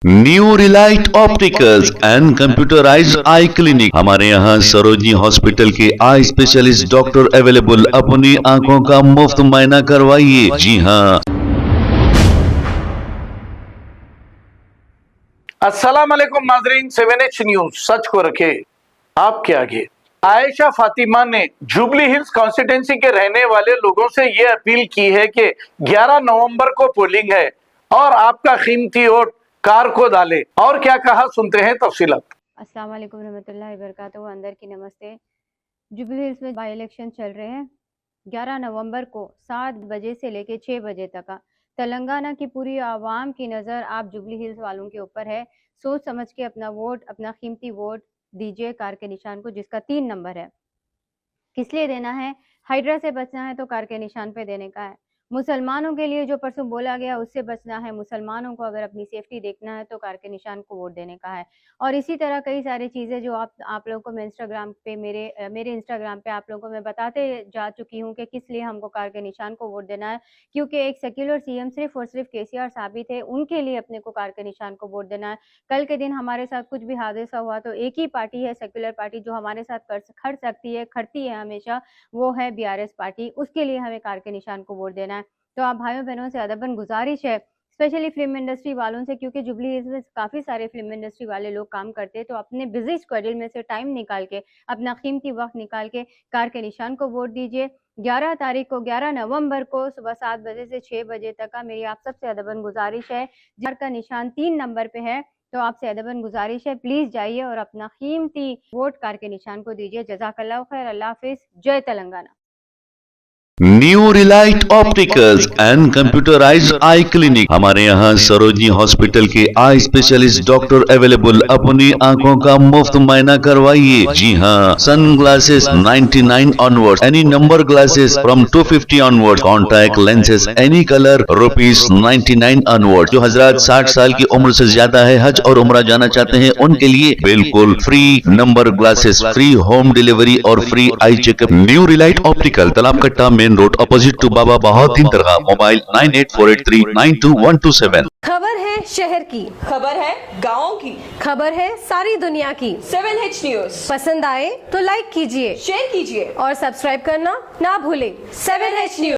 New Relight opticals and computerised I clinic. हमारे यहाँ Sarojini hospital के आई स्पेशलिस्ट डॉक्टर अवेलेबल। अपनी आंखों का मुफ्त मुआयना करवाइए। जी हाँ। अस्सलाम वालेकुम नाजरीन, 7H न्यूज सच को रखे आपके आगे। आयशा फातिमा ने जुबली हिल्स कॉन्स्टिट्यूंसी के रहने वाले लोगों से ये अपील की है कि 11 नवंबर को पोलिंग है और आपका कीमती वोट कार को डाले। और क्या कहा, सुनते हैं तफसीलात। अस्सलाम वालेकुम रहमतुल्लाहि वबरकातुहू। अंदर की नमस्ते। जुबली हिल्स में बाई इलेक्शन चल रहे हैं। 11 नवंबर को 7 बजे से लेकर 6 बजे तक का तेलंगाना की पूरी आवाम की नज़र आप जुबली हिल्स वालों के ऊपर है। सोच समझ के अपना वोट, अपना कीमती वोट दीजिए कार के निशान को, जिसका 3 नंबर है। किस लिए देना है? हाइड्रा से बचना है तो कार के निशान पे देने का है। मुसलमानों के लिए जो परसों बोला गया उससे बचना है। मुसलमानों को अगर अपनी सेफ्टी देखना है तो कार के निशान को वोट देने का है। और इसी तरह कई सारी चीज़ें जो आप लोगों को मैं इंस्टाग्राम पे मेरे इंस्टाग्राम पे आप लोगों को मैं बताते जा चुकी हूँ कि किस लिए हमको कार के निशान को वोट देना है। क्योंकि एक सेक्युलर सीएम सिर्फ और सिर्फ केसीआर साबित है, उनके लिए अपने को कार के निशान को वोट देना है। कल के दिन हमारे साथ कुछ भी हादसा हुआ तो एक ही पार्टी है, सेक्युलर पार्टी, जो हमारे साथ खड़ सकती है, खड़ती है हमेशा, वो है बीआरएस पार्टी। उसके लिए हमें कार के निशान को वोट देना है। तो आप भाइयों बहनों से अदबन गुजारिश है, स्पेशली फिल्म इंडस्ट्री वालों से, क्योंकि जुबली हिल्स में काफ़ी सारे फिल्म इंडस्ट्री वाले लोग काम करते हैं, तो अपने बिजी स्केड्यूल में से टाइम निकाल के, अपना कीमती वक्त निकाल के कार के निशान को वोट दीजिए। 11 तारीख को, 11 नवंबर को सुबह 7 बजे से 6 बजे तक का मेरी आप सबसे अदबन गुजारिश है। कार का निशान 3 नंबर पे है, तो आपसे अदबन गुजारिश है, प्लीज़ जाइए और अपना कीमती वोट कार के निशान को दीजिए। जज़ाकल्लाह खैर। अल्लाह हाफिज़। जय Telangana. New Relight opticals and computerised I clinic. हमारे यहाँ सरोजनी हॉस्पिटल के आई स्पेशलिस्ट डॉक्टर अवेलेबल। अपनी आंखों का मुफ्त मुआयना करवाइए। जी हाँ। Sun glasses 99 onward, any number glasses from 250 onward, contact lenses any colour ₹99 onward. जो हजरात 60 साल की उम्र से ज्यादा है, हज और उम्रा जाना चाहते हैं, उनके लिए बिल्कुल free number glasses, free home delivery और free eye checkup. New relight optical, Talab Katta, main road, opposite to Baba Bahauddin Dargah. Mobile 9848392127। खबर है शहर की, खबर है गाँव की, खबर है सारी दुनिया की। 7H न्यूज पसंद आए तो लाइक कीजिए, शेयर कीजिए और सब्सक्राइब करना ना भूलें। 7H news.